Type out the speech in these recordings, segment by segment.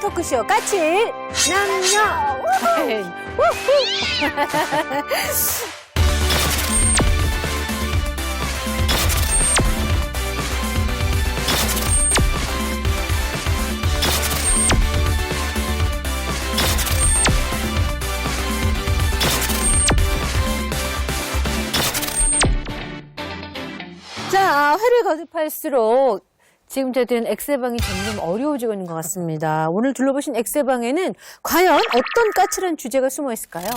토크쇼 까칠 남녀. 자, 회를 거듭할수록 지금 저희들은 엑스방이 점점 어려워지고 있는 것 같습니다. 오늘 둘러보신 엑스방에는 과연 어떤 까칠한 주제가 숨어 있을까요?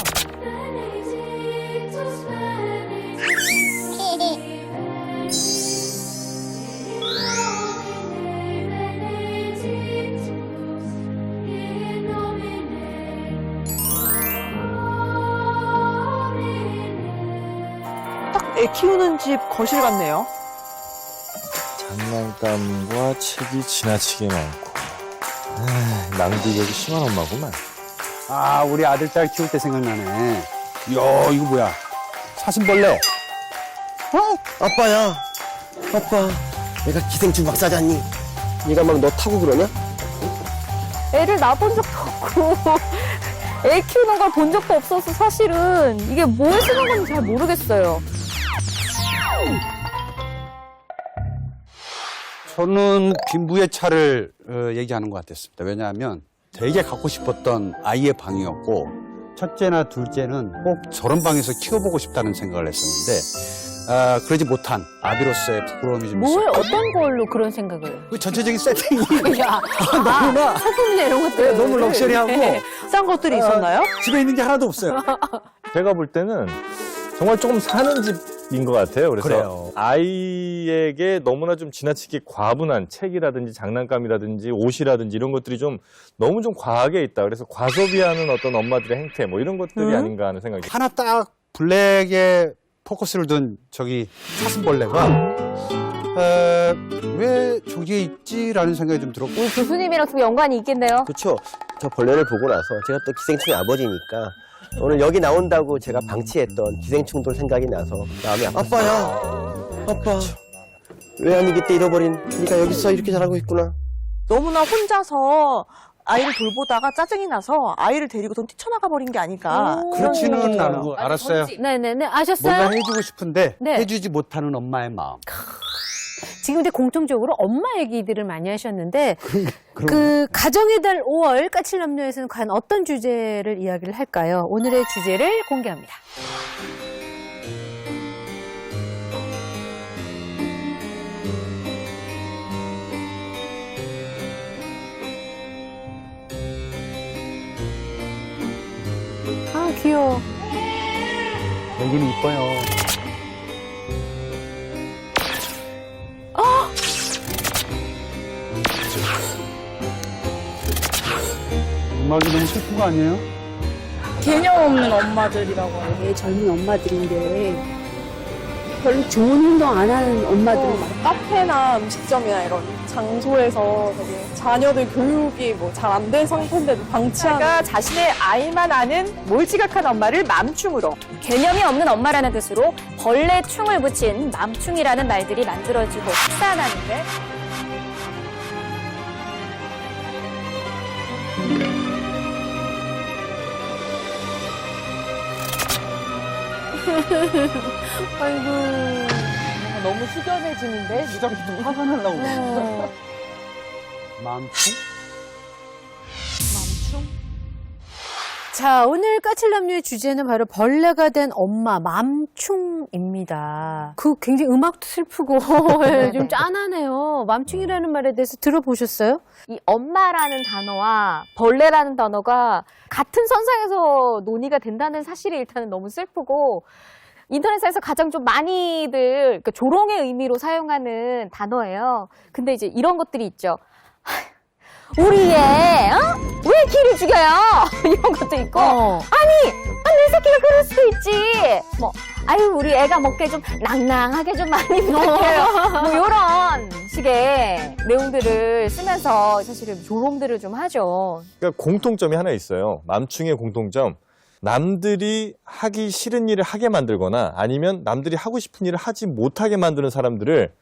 딱 애 키우는 집 거실 같네요. 장난감과 책이 지나치게 많고 낭비력이 심한 엄마구만. 아, 우리 아들, 딸 키울 때 생각나네. 이야, 이거 뭐야? 사슴벌레. 아빠야, 아빠, 내가 기생충 박사잖니? 네가 막 너 타고 그러냐? 애를 낳아본 적도 없고 애 키우는 걸 본 적도 없어서 사실은 이게 뭘 쓰는 건지 잘 모르겠어요. 저는 빈부의 차를 얘기하는 것 같았습니다. 왜냐하면 되게 갖고 싶었던 아이의 방이었고, 첫째나 둘째는 꼭 저런 방에서 키워보고 싶다는 생각을 했었는데, 그러지 못한 아비로서의 부끄러움이 좀 뭘 있어요. 어떤 걸로 그런 생각을? 그 전체적인 세팅이 야, 너무나 소품이나 이런 것들. 너무 럭셔리하고 싼 것들이 있었나요? 집에 있는 게 하나도 없어요. 제가 볼 때는 정말 조금 사는 집인 것 같아요. 그래서 그래요. 아이에게 너무나 좀 지나치게 과분한 책이라든지 장난감이라든지 옷이라든지 이런 것들이 좀 너무 좀 과하게 있다. 그래서 과소비하는 어떤 엄마들의 행태 뭐 이런 것들이 아닌가 하는 생각이. 하나 딱 블랙에 포커스를 둔 저기 사슴벌레가 왜 저기에 있지라는 생각이 좀 들었고, 우리 교수님이랑 좀 연관이 있겠네요. 그쵸? 저 벌레를 보고 나서 제가 또 기생충의 아버지니까 오늘 여기 나온다고 제가 방치했던 기생충들 생각이 나서 마음이 아팠어요. 아빠야, 아빠. 외환위기 때 잃어버린 네가 여기서 이렇게 자라고 있구나. 너무나 혼자서 아이를 돌보다가 짜증이 나서 아이를 데리고 돈 뛰쳐나가 버린 게 아닐까. 그런 생각이 그렇지는 들어요. 않은 거 알았어요. 네네네. 아셨어요? 뭔가 해주고 싶은데 네. 해주지 못하는 엄마의 마음. 지금 근데 공통적으로 엄마 얘기들을 많이 하셨는데 그 가정의 달 5월 까칠남녀에서는 과연 어떤 주제를 이야기를 할까요? 오늘의 주제를 공개합니다. 아 귀여워. 여기는 이뻐요. 음악이 너무 슬픈 거 아니에요? 개념 없는 엄마들이라고 해요. 젊은 엄마들인데 별로 좋은 행동 안 하는 엄마들은 많아요. 카페나 음식점이나 이런 장소에서 되게 자녀들 교육이 뭐 잘 안 된 상태인데도 방치하는. 그러니까 자신의 아이만 아는 몰지각한 엄마를 맘충으로. 개념이 없는 엄마라는 뜻으로 벌레 충을 붙인 맘충이라는 말들이 만들어지고 흡사하는데 아이고 너무 숙연해지는데? 시작부터 화가 날라고 그래. 맘충? 자, 오늘 까칠남녀의 주제는 바로 벌레가 된 엄마, 맘충입니다. 그 굉장히 음악도 슬프고 좀 짠하네요. 맘충이라는 말에 대해서 들어보셨어요? 이 엄마라는 단어와 벌레라는 단어가 같은 선상에서 논의가 된다는 사실이 일단은 너무 슬프고 인터넷에서 가장 좀 많이들 그러니까 조롱의 의미로 사용하는 단어예요. 근데 이제 이런 것들이 있죠. 우리 애, 왜 키를 죽여요? 이런 것도 있고, 아니, 내 새끼가 그럴 수도 있지. 뭐, 아유, 우리 애가 먹게 좀 낭낭하게 좀 많이 부탁해요. 뭐, 요런 식의 내용들을 쓰면서 사실은 조롱들을 좀 하죠. 그러니까 공통점이 하나 있어요. 맘충의 공통점. 남들이 하기 싫은 일을 하게 만들거나 아니면 남들이 하고 싶은 일을 하지 못하게 만드는 사람들을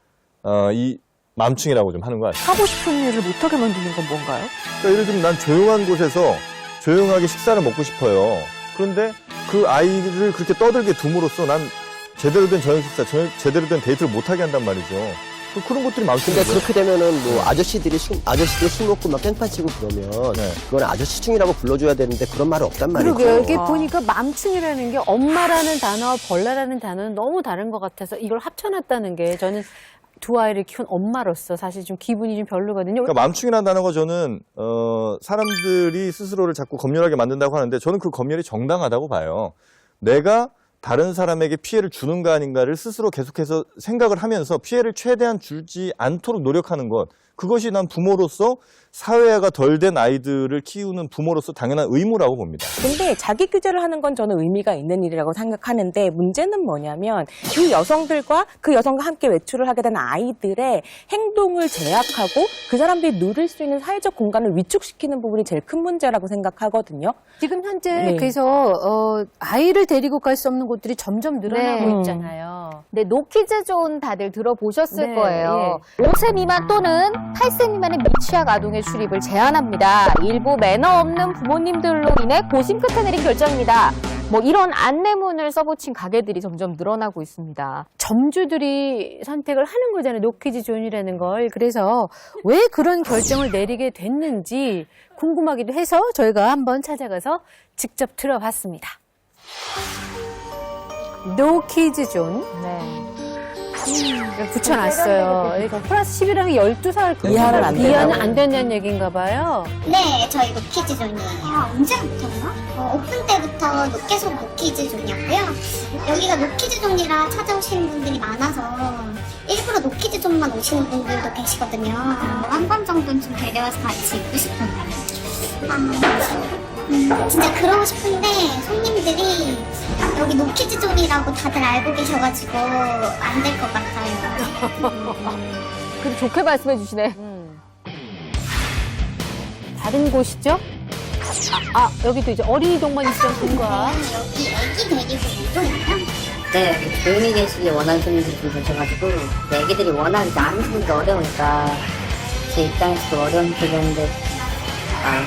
이 맘충이라고 좀 하는 것 같아요. 하고 싶은 일을 못하게 만드는 건 뭔가요? 그러니까 예를 들면 난 조용한 곳에서 조용하게 식사를 먹고 싶어요. 그런데 그 아이를 그렇게 떠들게 둠으로써 난 제대로 된 저녁 식사, 제대로 된 데이트를 못하게 한단 말이죠. 그런 것들이 근데 맘충이죠. 그렇게 되면은 뭐 아저씨들이 술 먹고 막 깽판 치고 그러면 네. 그건 아저씨충이라고 불러줘야 되는데 그런 말이 없단 말이죠. 그러게요. 이게 보니까 맘충이라는 게 엄마라는 단어와 벌레라는 단어는 너무 다른 것 같아서 이걸 합쳐놨다는 게 저는 두 아이를 키운 엄마로서 사실 좀 기분이 좀 별로거든요. 그러니까 맘충이라는 단어가 저는 사람들이 스스로를 자꾸 검열하게 만든다고 하는데 저는 그 검열이 정당하다고 봐요. 내가 다른 사람에게 피해를 주는가 아닌가를 스스로 계속해서 생각을 하면서 피해를 최대한 주지 않도록 노력하는 것, 그것이 난 부모로서 사회화가 덜 된 아이들을 키우는 부모로서 당연한 의무라고 봅니다. 근데 자기 규제를 하는 건 저는 의미가 있는 일이라고 생각하는데 문제는 뭐냐면 그 여성들과 그 여성과 함께 외출을 하게 된 아이들의 행동을 제약하고 그 사람들이 누릴 수 있는 사회적 공간을 위축시키는 부분이 제일 큰 문제라고 생각하거든요. 지금 현재 네. 그래서 아이를 데리고 갈 수 없는 곳들이 점점 늘어나고 네. 있잖아요. 네, 노키즈존 다들 들어보셨을 네, 거예요. 5세 미만 또는 8세 미만의 미취학 아동의 출입을 제한합니다. 일부 매너 없는 부모님들로 인해 고심 끝에 내린 결정입니다. 뭐 이런 안내문을 써붙인 가게들이 점점 늘어나고 있습니다. 점주들이 선택을 하는 거잖아요. 노키즈존이라는 걸. 그래서 왜 그런 결정을 내리게 됐는지 궁금하기도 해서 저희가 한번 찾아가서 직접 들어봤습니다. 노키즈존 네. 붙여놨어요. 그러니까 플러스 10이랑 12살 이하는 안 이하는 된다고. 안 된다는 얘기인가 봐요. 네, 저희 노키즈존이에요. 언제부터요? 오픈 때부터 계속 노키즈존이었고요. 여기가 노키즈존이라 찾아오시는 분들이 많아서 일부러 노키즈존만 오시는 분들도 계시거든요. 한 번 정도는 좀 데려와서 같이 있고 싶은데. 진짜 그러고 싶은데 손님들이 여기 노키즈존이라고 다들 알고 계셔가지고 안 될 것 같아요. 그래도 좋게 말씀해 주시네. 다른 곳이죠? 여기도 이제 어린이 동반 입장 통과. 여기 애기 데리고 오잖아요. 네, 조용히 계시길 원하는 손님들이 좀 계셔가지고 애기들이 워낙 나누기가 어려우니까 제 입장에서도 어려운 표정인데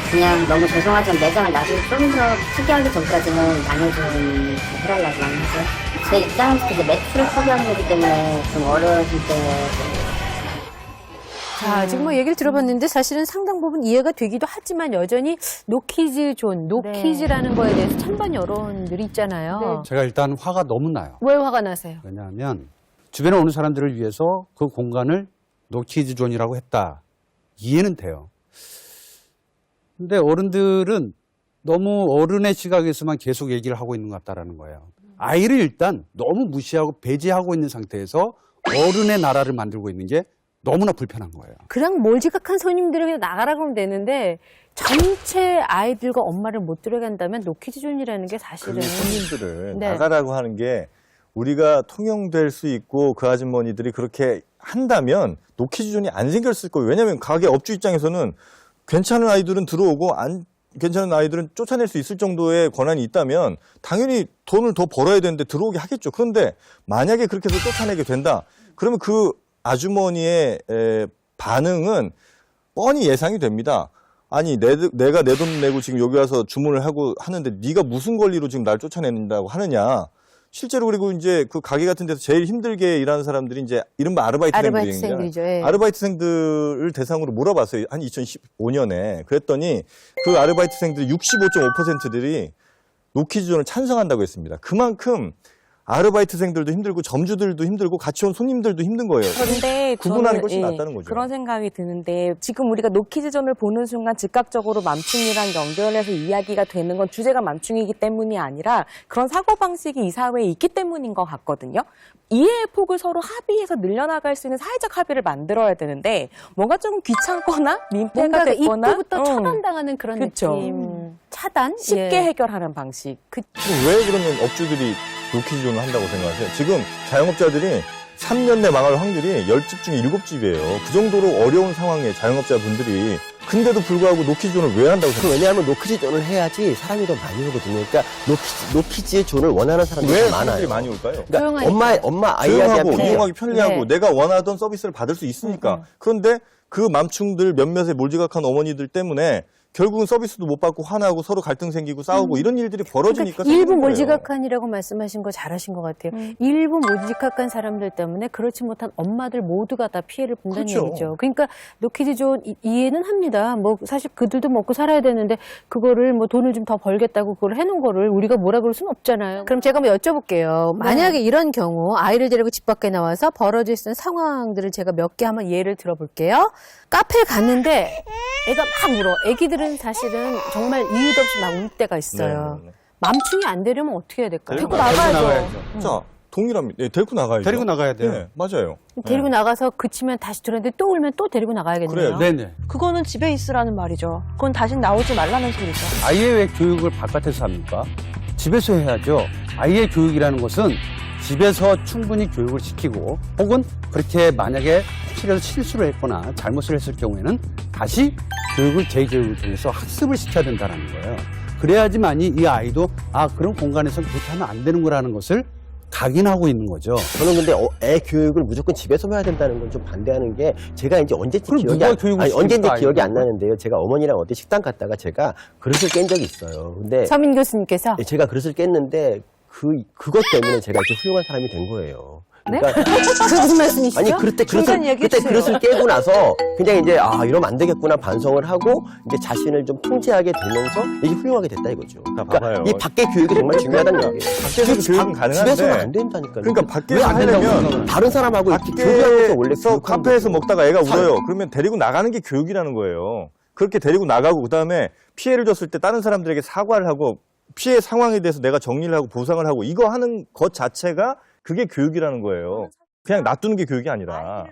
그냥 너무 죄송하지만 매장을 나중에 좀 더 특이하기 전까지는 양해 좀 해달라고 많이 하죠. 제 입장에서도 이제 매출을 포기하는 거기 때문에 좀 어려워질 때 자, 지금 뭐 얘기를 들어봤는데 사실은 상당 부분 이해가 되기도 하지만 여전히 노키즈존, 노키즈라는 거에 대해서 찬반 여론들이 있잖아요. 제가 일단 화가 너무 나요. 왜 화가 나세요? 왜냐하면 주변에 오는 사람들을 위해서 그 공간을 노키즈존이라고 했다. 이해는 돼요. 근데 어른들은 너무 어른의 시각에서만 계속 얘기를 하고 있는 것 같다라는 거예요. 아이를 일단 너무 무시하고 배제하고 있는 상태에서 어른의 나라를 만들고 있는 게 너무나 불편한 거예요. 그냥 몰지각한 손님들에게 나가라 그러면 되는데 전체 아이들과 엄마를 못 들어간다면 노키즈존이라는 게 사실은 그 손님들을 네. 나가라고 하는 게 우리가 통용될 수 있고 그 아주머니들이 그렇게 한다면 노키즈존이 안 생겼을 거예요. 왜냐하면 가게 업주 입장에서는 괜찮은 아이들은 들어오고 안 괜찮은 아이들은 쫓아낼 수 있을 정도의 권한이 있다면 당연히 돈을 더 벌어야 되는데 들어오게 하겠죠. 그런데 만약에 그렇게 해서 쫓아내게 된다. 그러면 그 아주머니의 반응은 뻔히 예상이 됩니다. 아니 내가 내 돈 내고 지금 여기 와서 주문을 하고 하는데 네가 무슨 권리로 지금 날 쫓아낸다고 하느냐. 실제로 그리고 이제 그 가게 같은 데서 제일 힘들게 일하는 사람들이 이제 이른바 아르바이트생들이죠. 예. 아르바이트생들을 대상으로 물어봤어요. 한 2015년에. 그랬더니 그 아르바이트생들 65.5%들이 노키즈존을 찬성한다고 했습니다. 그만큼 아르바이트생들도 힘들고 점주들도 힘들고 같이 온 손님들도 힘든 거예요. 그런데 구분하는 저는, 것이 낫다는 거죠. 그런 생각이 드는데 지금 우리가 노키즈존을 보는 순간 즉각적으로 맘충이랑 연결해서 이야기가 되는 건 주제가 맘충이기 때문이 아니라 그런 사고방식이 이 사회에 있기 때문인 것 같거든요. 이해의 폭을 서로 합의해서 늘려나갈 수 있는 사회적 합의를 만들어야 되는데 뭔가 조금 귀찮거나 민폐가 뭔가 됐거나 입구부터 차단당하는 그런 그쵸. 느낌. 차단? 쉽게 예. 해결하는 방식. 지금 왜 그러면 업주들이 노키즈존을 한다고 생각하세요? 지금 자영업자들이 3년 내 망할 확률이 10집 중에 7집이에요. 그 정도로 어려운 상황에 자영업자분들이 근데도 불구하고 노키즈존을 왜 한다고 생각해요? 왜냐하면 노키즈존을 해야지 사람이 더 많이 오거든요. 그러니까 노키즈존을 원하는 사람들이 왜 많아요. 사람들이 많이 올까요? 그러니까 엄마 아이에 대한 조용하고 편이에요. 이용하기 편리하고 네. 내가 원하던 서비스를 받을 수 있으니까. 그런데 그 맘충들 몇몇의 몰지각한 어머니들 때문에 결국은 서비스도 못 받고 화나고 서로 갈등 생기고 싸우고 이런 일들이 벌어지니까 그러니까 일부 생기는 거예요. 몰지각한이라고 말씀하신 거 잘하신 것 같아요. 일부 몰지각한 사람들 때문에 그렇지 못한 엄마들 모두가 다 피해를 본다는 그렇죠. 얘기죠. 그러니까 노키즈존 이해는 합니다. 뭐 사실 그들도 먹고 살아야 되는데 그거를 뭐 돈을 좀 더 벌겠다고 그걸 해놓은 거를 우리가 뭐라 그럴 수는 없잖아요. 그럼 제가 한번 여쭤볼게요. 만약에 이런 경우 아이를 데리고 집 밖에 나와서 벌어질 수 있는 상황들을 제가 몇 개 한번 예를 들어볼게요. 카페에 갔는데 애가 막 울어. 애기들은 사실은 정말 이유도 없이 막 울 때가 있어요. 네. 맘충이 안 되려면 어떻게 해야 될까요? 데리고 나가야죠. 자, 동일합니다. 예, 데리고 나가야죠. 데리고 나가야 돼요. 네, 맞아요. 데리고 나가서 그치면 다시 들었는데 또 울면 또 데리고 나가야겠네요. 그래요. 네네. 그거는 집에 있으라는 말이죠. 그건 다시 나오지 말라는 소리죠. 아이의 왜 교육을 바깥에서 합니까? 집에서 해야죠. 아이의 교육이라는 것은 집에서 충분히 교육을 시키고 혹은 그렇게 만약에 실에서 실수를 했거나 잘못을 했을 경우에는 다시 교육을 재교육을 통해서 학습을 시켜야 된다는 거예요. 그래야지만이 이 아이도 아 그런 공간에서 그렇게 하면 안 되는 거라는 것을 각인하고 있는 거죠. 저는 근데 애 교육을 무조건 집에서 해야 된다는 건 좀 반대하는 게 제가 이제 언제인지 그럼 기억이 누가 교육을 언제인지 시킵니까, 기억이 안 아이들은? 나는데요. 제가 어머니랑 어디 식당 갔다가 제가 그릇을 깬 적이 있어요. 근데 서민 교수님께서 제가 그릇을 깼는데 그것 때문에 제가 이렇게 훌륭한 사람이 된 거예요. 그러니까 그 무슨 말씀이시죠? 아니 그때 그릇을 깨고 나서 그냥 이제 이러면 안 되겠구나 반성을 하고 이제 자신을 좀 통제하게 되면서 이게 훌륭하게 됐다 이거죠. 그러니까 봐봐요. 이 밖의 교육이 정말 중요하다는 얘기예요. 밖에서 교육은 가능한데 집에서는 안 된다니까요. 그러니까 밖에서 왜안 된다고 하려면 생각하면 다른 사람하고 이렇게 교류하면서 원래 밖에서 카페에서 먹다가 애가 울어요. 그러면 데리고 나가는 게 교육이라는 거예요. 그렇게 데리고 나가고 그다음에 피해를 줬을 때 다른 사람들에게 사과를 하고 피해 상황에 대해서 내가 정리를 하고 보상을 하고 이거 하는 것 자체가 그게 교육이라는 거예요. 그냥 놔두는 게 교육이 아니라.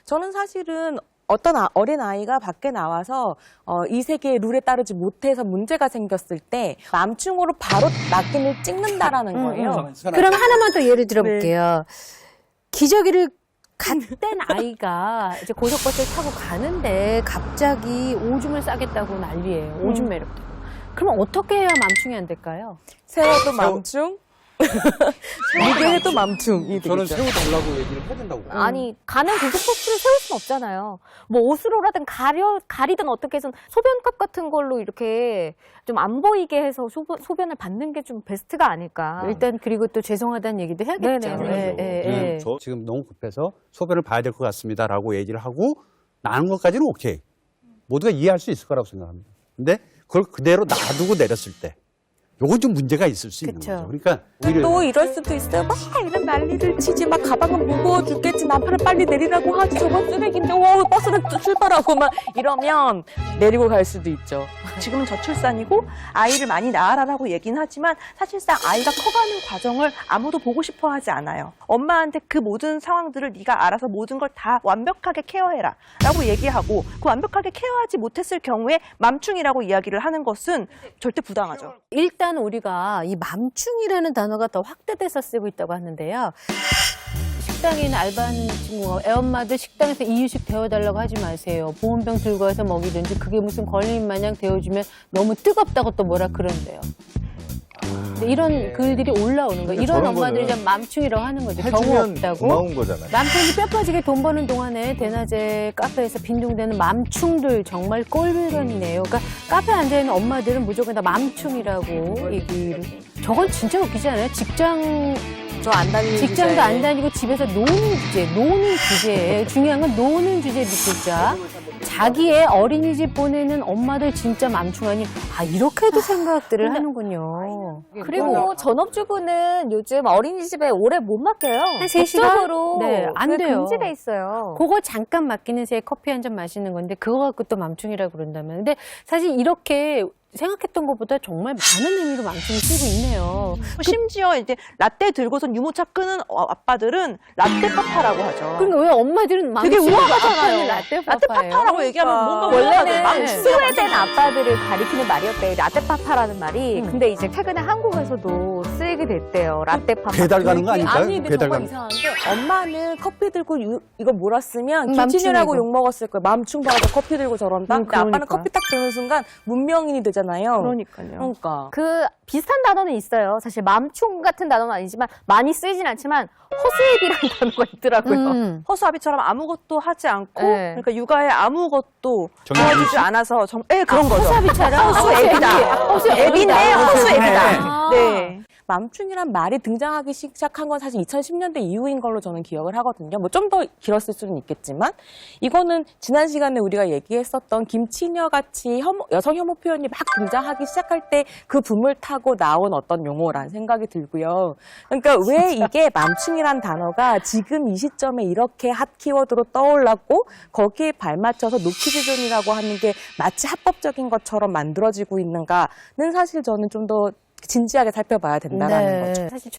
저는 사실은 어떤 어린 아이가 밖에 나와서 이 세계의 룰에 따르지 못해서 문제가 생겼을 때 맘충으로 바로 낙인을 찍는다라는 거예요. 그럼 하나만 더 예를 들어볼게요. 기저귀를 갓 뗀 아이가 이제 고속버스를 타고 가는데 갑자기 오줌을 싸겠다고 난리예요. 오줌 매력. 그럼 어떻게 해야 맘충이 안 될까요? 세워도 맘충, 무게해도 맘충이 저는 되겠죠. 세워달라고 얘기를 해야 된다고 봐요. 아니 가는 고속버스를 세울 수는 없잖아요. 뭐 옷으로라든 가리든 어떻게 해서 소변컵 같은 걸로 이렇게 좀 안 보이게 해서 소변을 받는 게 좀 베스트가 아닐까. 일단 그리고 또 죄송하다는 얘기도 해야겠죠. 네네. 예. 저 지금 너무 급해서 소변을 봐야 될 것 같습니다라고 얘기를 하고 나는 것까지는 오케이. 모두가 이해할 수 있을 거라고 생각합니다. 근데 그걸 그대로 놔두고 내렸을 때 요건 좀 문제가 있을 수 있는 그쵸. 거죠. 그러니까 오히려 또 이럴 수도 있어요. 막 이런 난리를 치지. 막 가방은 무거워 죽겠지. 남편을 빨리 내리라고 하지. 저건 쓰레기인데 버스는 또 출발하고 막 이러면 내리고 갈 수도 있죠. 지금은 저출산이고 아이를 많이 낳아라라고 얘기는 하지만 사실상 아이가 커가는 과정을 아무도 보고 싶어 하지 않아요. 엄마한테 그 모든 상황들을 네가 알아서 모든 걸 다 완벽하게 케어해라 라고 얘기하고 그 완벽하게 케어하지 못했을 경우에 맘충이라고 이야기를 하는 것은 절대 부당하죠. 일단 우리가 이 맘충이라는 단어가 더 확대돼서 쓰고 있다고 하는데요. 식당에 있는 알바하는 친구가 애엄마들 식당에서 이유식 데워달라고 하지 마세요. 보온병 들고 와서 먹이든지 그게 무슨 걸림 마냥 데워주면 너무 뜨겁다고 또 뭐라 그런대요. 근데 이런 글들이 올라오는 거예요. 이런 저런 엄마들이 거는 좀 맘충이라고 하는 거죠. 경우 해주면 없다고. 고마운 거잖아요. 남편이 뼈 빠지게 돈 버는 동안에 대낮에 카페에서 빈둥대는 맘충들 정말 꼴불견이네요. 그러니까 카페에 앉아있는 엄마들은 무조건 다 맘충이라고 얘기를. 저건 진짜 웃기지 않아요? 저 안 다니는 직장도 주제에. 안 다니고 집에서 노는 주제에 중요한 건 노는 주제 밑글자. 자기의 어린이집 보내는 엄마들 진짜 맘충하니 이렇게도 생각들을 하는군요. 그리고 전업주부는 요즘 어린이집에 오래 못 맡겨요. 한 3시간? 법적으로 네, 안 그게 돼요. 금지돼 있어요. 그거 잠깐 맡기는 새에 커피 한 잔 마시는 건데 그거 갖고 또 맘충이라고 그런다면. 근데 사실 이렇게 생각했던 것보다 정말 많은 의미로 맘충을 쓰고 있네요. 심지어 이제 라떼 들고선 유모차 끄는 아빠들은 라떼 파파라고 하죠. 그러니까 왜 엄마들은 되게 맘충이고 우아하잖아요. 아빠는 라떼 라떼 파파예요? 파파라고 얘기하면 뭔가 원래는 우아하죠. 스웨덴 아빠들을 가리키는 말이었대요. 라떼파파라는 말이. 근데 이제 최근에 한국에서도 쓰이게 됐대요. 라떼파. 배달 가는 거 아닐까요? 아니, 근데 배달 정말 가는 거. 이상한 게 엄마는 커피 들고 이거 몰았으면 맘충이고. 김치녀라고 욕먹었을 거예요. 맘충 봐서 커피 들고 저런다? 근데 아빠는 그러니까. 커피 딱 드는 순간 문명인이 되잖아요. 그러니까요. 그러니까. 그 비슷한 단어는 있어요. 사실 맘충 같은 단어는 아니지만 많이 쓰이진 않지만 허수애비라는 단어가 있더라고요. 허수아비처럼 아무것도 하지 않고 네. 그러니까 육아에 아무것도 정해지지? 도와주지 않아서 그런 거죠. 허수아비처럼? 허수애비다. 허수애비인데 허수애비다. 아. 네. 맘충이란 말이 등장하기 시작한 건 사실 2010년대 이후인 걸로 저는 기억을 하거든요. 뭐 좀 더 길었을 수는 있겠지만 이거는 지난 시간에 우리가 얘기했었던 김치녀 같이 여성 혐오 표현이 막 등장하기 시작할 때 그 붐을 타고 나온 어떤 용어란 생각이 들고요. 그러니까 왜 이게 맘충이란 단어가 지금 이 시점에 이렇게 핫 키워드로 떠올랐고 거기에 발맞춰서 노키즈존이라고 하는 게 마치 합법적인 것처럼 만들어지고 있는가는 사실 저는 좀 더 진지하게 살펴봐야 된다는 거죠. 사실